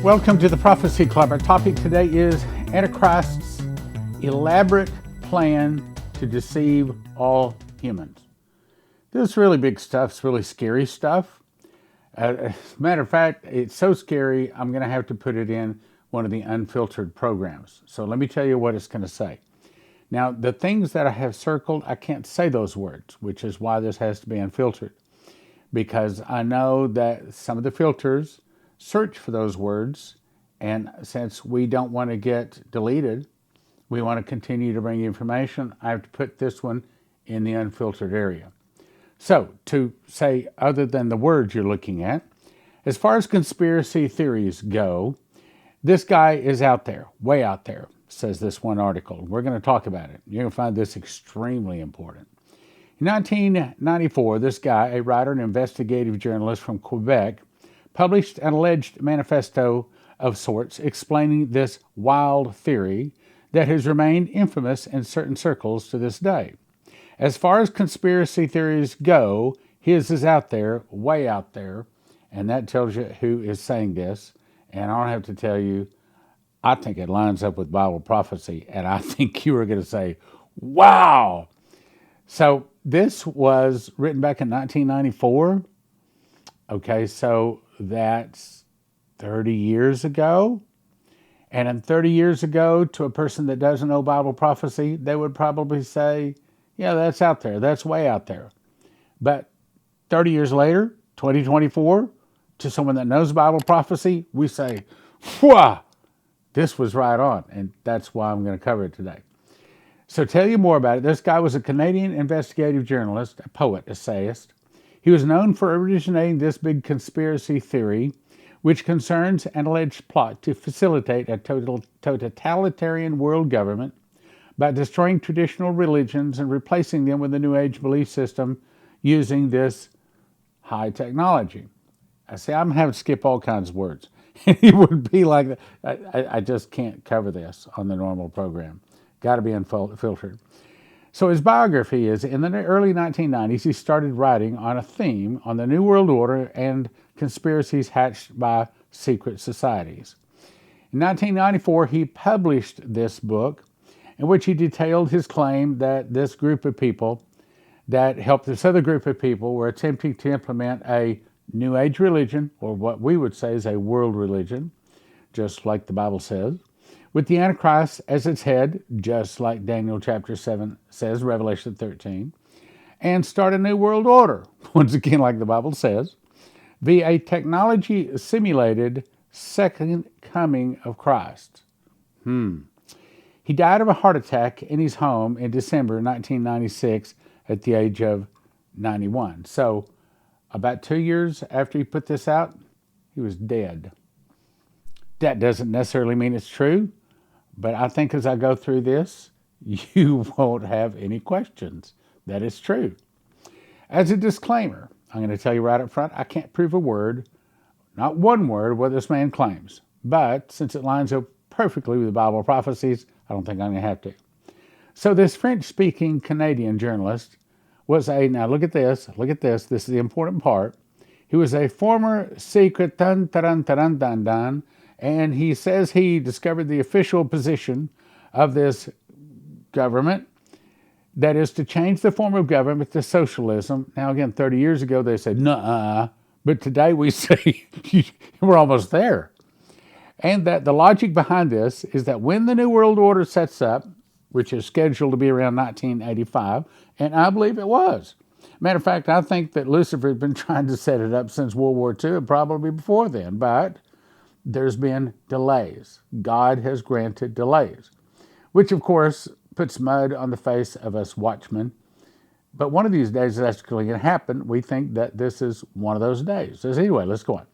Welcome to the Prophecy Club. Our topic today is Antichrist's elaborate plan to deceive all humans. This is really big stuff. It's really scary stuff. As a matter of fact, it's so scary, I'm going to have to put it in one of the unfiltered programs. So let me tell you what it's going to say. Now, the things that I have circled, I can't say those words, which is why this has to be unfiltered. Because I know that some of the filters search for those words, and since we don't want to get deleted, we want to continue to bring you information, I have to put this one in the unfiltered area. So, to say other than the words you're looking at, as far as conspiracy theories go, this guy is out there, way out there, says this one article. We're going to talk about it. You're going to find this extremely important. In 1994, this guy, a writer and investigative journalist from Quebec, published an alleged manifesto of sorts explaining this wild theory that has remained infamous in certain circles to this day. As far as conspiracy theories go, his is out there, way out there, and that tells you who is saying this. And I don't have to tell you, I think it lines up with Bible prophecy, and I think you are going to say, wow! So this was written back in 1994. Okay, so that's 30 years ago. And in 30 years ago, to a person that doesn't know Bible prophecy, they would probably say, yeah, that's out there. That's way out there. But 30 years later, 2024, to someone that knows Bible prophecy, we say, whoa, this was right on. And that's why I'm going to cover it today. So tell you more about it. This guy was a Canadian investigative journalist, a poet, essayist. He was known for originating this big conspiracy theory, which concerns an alleged plot to facilitate a totalitarian world government by destroying traditional religions and replacing them with a New Age belief system using this high technology. I say, I'm having to skip all kinds of words. It would be like, I just can't cover this on the normal program. Got to be unfiltered. So his biography is, in the early 1990s, he started writing on a theme on the New World Order and conspiracies hatched by secret societies. In 1994, he published this book in which he detailed his claim that this group of people that helped this other group of people were attempting to implement a New Age religion, or what we would say is a world religion, just like the Bible says, with the Antichrist as its head, just like Daniel chapter 7 says, Revelation 13, and start a new world order, once again like the Bible says, via a technology-simulated second coming of Christ. He died of a heart attack in his home in December 1996 at the age of 91. So about 2 years after he put this out, he was dead. That doesn't necessarily mean it's true, but I think as I go through this, you won't have any questions that it's true. As a disclaimer, I'm going to tell you right up front, I can't prove a word, not one word, what this man claims. But since it lines up perfectly with the Bible prophecies, I don't think I'm going to have to. So this French-speaking Canadian journalist was now look at this, this is the important part. He was a former secret and he says he discovered the official position of this government that is to change the form of government to socialism. Now again, 30 years ago they said, nuh-uh, but today we say, we're almost there. And that the logic behind this is that when the New World Order sets up, which is scheduled to be around 1985, and I believe it was. Matter of fact, I think that Lucifer has been trying to set it up since World War II and probably before then, but there's been delays. God has granted delays, which of course puts mud on the face of us watchmen. But one of these days that's going to happen. We think that this is one of those days. So anyway, let's go on.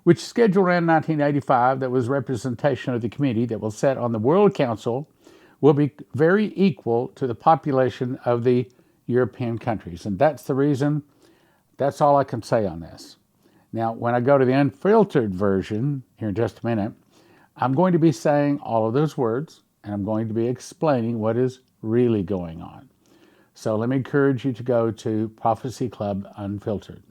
Which scheduled around 1985, that was representation of the committee that will set on the World Council, will be very equal to the population of the European countries. And that's the reason, that's all I can say on this. Now, when I go to the unfiltered version, here in just a minute, I'm going to be saying all of those words, and I'm going to be explaining what is really going on. So let me encourage you to go to Prophecy Club Unfiltered.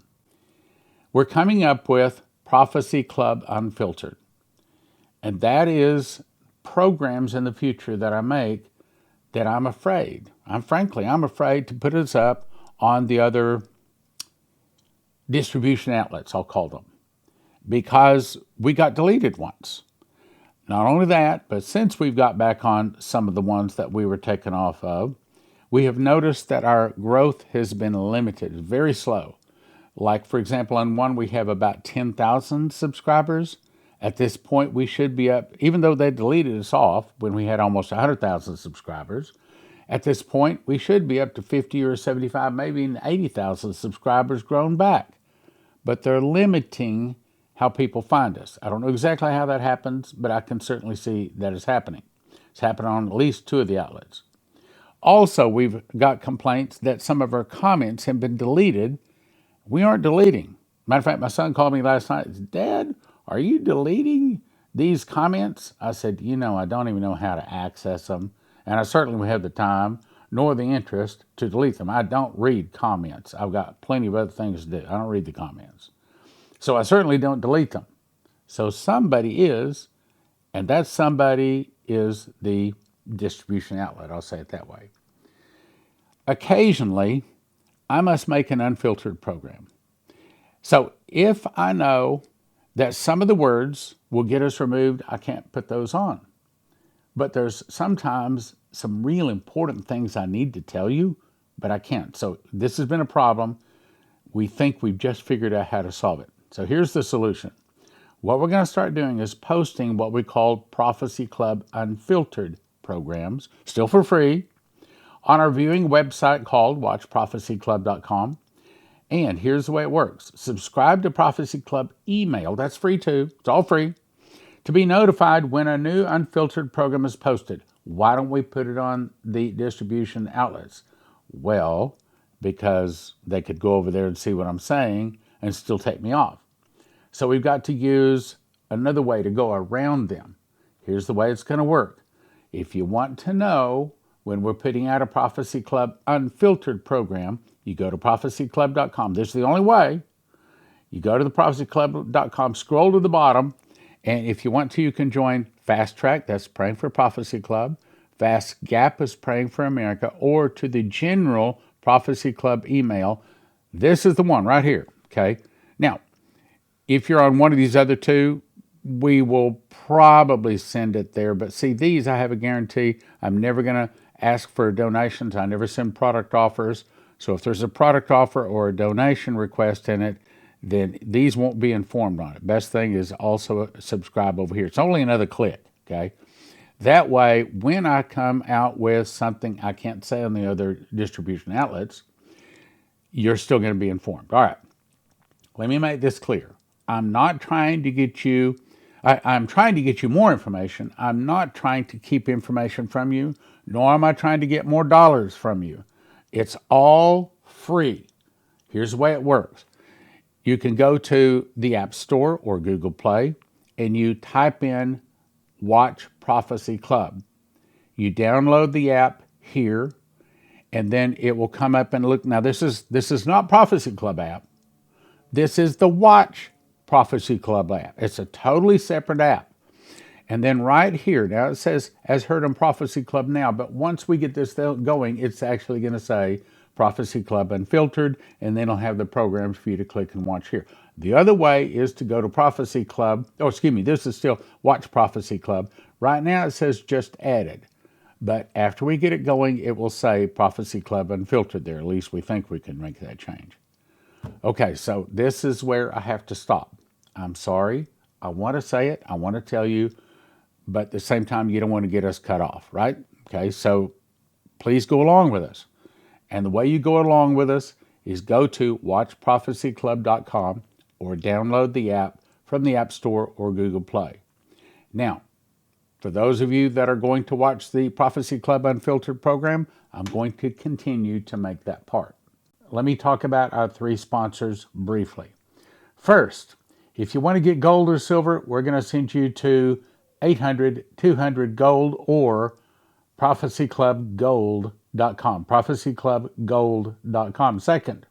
We're coming up with Prophecy Club Unfiltered. And that is programs in the future that I make that I'm afraid. I'm afraid to put us up on the other distribution outlets, I'll call them, because we got deleted once. Not only that, but since we've got back on some of the ones that we were taken off of, we have noticed that our growth has been limited, very slow. Like, for example, on one we have about 10,000 subscribers. At this point, we should be up, even though they deleted us off when we had almost 100,000 subscribers, at this point, we should be up to 50 or 75, maybe even 80,000 subscribers grown back. But they're limiting how people find us. I don't know exactly how that happens, but I can certainly see that is happening. It's happening on at least two of the outlets. Also, we've got complaints that some of our comments have been deleted. We aren't deleting. Matter of fact, my son called me last night. Dad, are you deleting these comments? I said, I don't even know how to access them. And I certainly don't have the time nor the interest to delete them. I don't read comments. I've got plenty of other things to do. I don't read the comments. So I certainly don't delete them. So somebody is, and that somebody is the distribution outlet. I'll say it that way. Occasionally, I must make an unfiltered program. So if I know that some of the words will get us removed, I can't put those on. But there's sometimes some real important things I need to tell you, but I can't. So this has been a problem. We think we've just figured out how to solve it. So here's the solution. What we're going to start doing is posting what we call Prophecy Club Unfiltered programs, still for free, on our viewing website called watchprophecyclub.com. And here's the way it works. Subscribe to Prophecy Club email. That's free too. It's all free. To be notified when a new unfiltered program is posted. Why don't we put it on the distribution outlets? Well, because they could go over there and see what I'm saying and still take me off. So we've got to use another way to go around them. Here's the way it's going to work. If you want to know when we're putting out a Prophecy Club Unfiltered program, you go to prophecyclub.com. This is the only way. You go to the prophecyclub.com, scroll to the bottom, and if you want to, you can join Fast Track, that's Praying for Prophecy Club. Fast Gap is Praying for America, or to the general Prophecy Club email. This is the one right here, okay? Now, if you're on one of these other two, we will probably send it there. But see, these I have a guarantee. I'm never going to ask for donations. I never send product offers. So if there's a product offer or a donation request in it, then these won't be informed on it. Best thing is also subscribe over here. It's only another click, okay? That way, when I come out with something I can't say on the other distribution outlets, you're still going to be informed. All right, let me make this clear. I'm not trying to get you, I'm trying to get you more information. I'm not trying to keep information from you, nor am I trying to get more dollars from you. It's all free. Here's the way it works. You can go to the App Store or Google Play and you type in Watch Prophecy Club. You download the app here and then it will come up and look. Now this is not Prophecy Club app. This is the Watch Prophecy Club app. It's a totally separate app. And then right here, now it says as heard on Prophecy Club now, but once we get this going, it's actually going to say Prophecy Club Unfiltered, and then it'll have the programs for you to click and watch here. The other way is to go to Prophecy Club. Oh, excuse me, this is still Watch Prophecy Club. Right now it says just added. But after we get it going, it will say Prophecy Club Unfiltered there. At least we think we can make that change. Okay, so this is where I have to stop. I'm sorry. I want to say it. I want to tell you. But at the same time, you don't want to get us cut off, right? Okay, so please go along with us. And the way you go along with us is go to watchprophecyclub.com or download the app from the App Store or Google Play. Now, for those of you that are going to watch the Prophecy Club Unfiltered program, I'm going to continue to make that part. Let me talk about our three sponsors briefly. First, if you want to get gold or silver, we're going to send you to 800-200-GOLD or prophecyclubgold.com. prophecyclubgold.com. Second,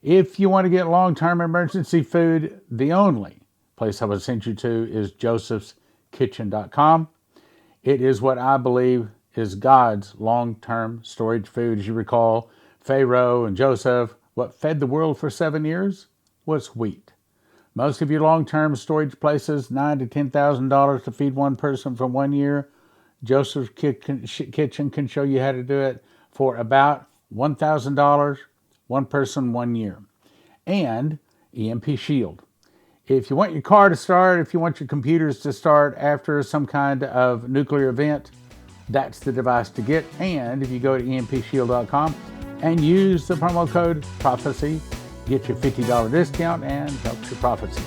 if you want to get long-term emergency food, the only place I would send you to is Joseph's kitchen.com. It is what I believe is God's long-term storage food. As you recall, Pharaoh and Joseph, what fed the world for 7 years was wheat. Most of your long-term storage places, $9,000 to $10,000 to feed one person for 1 year. Joseph's Kitchen can show you how to do it for about $1,000, one person, 1 year. And EMP Shield. If you want your car to start, if you want your computers to start after some kind of nuclear event, that's the device to get. And if you go to empshield.com and use the promo code PROPHECY, get your $50 discount and helps your prophecy.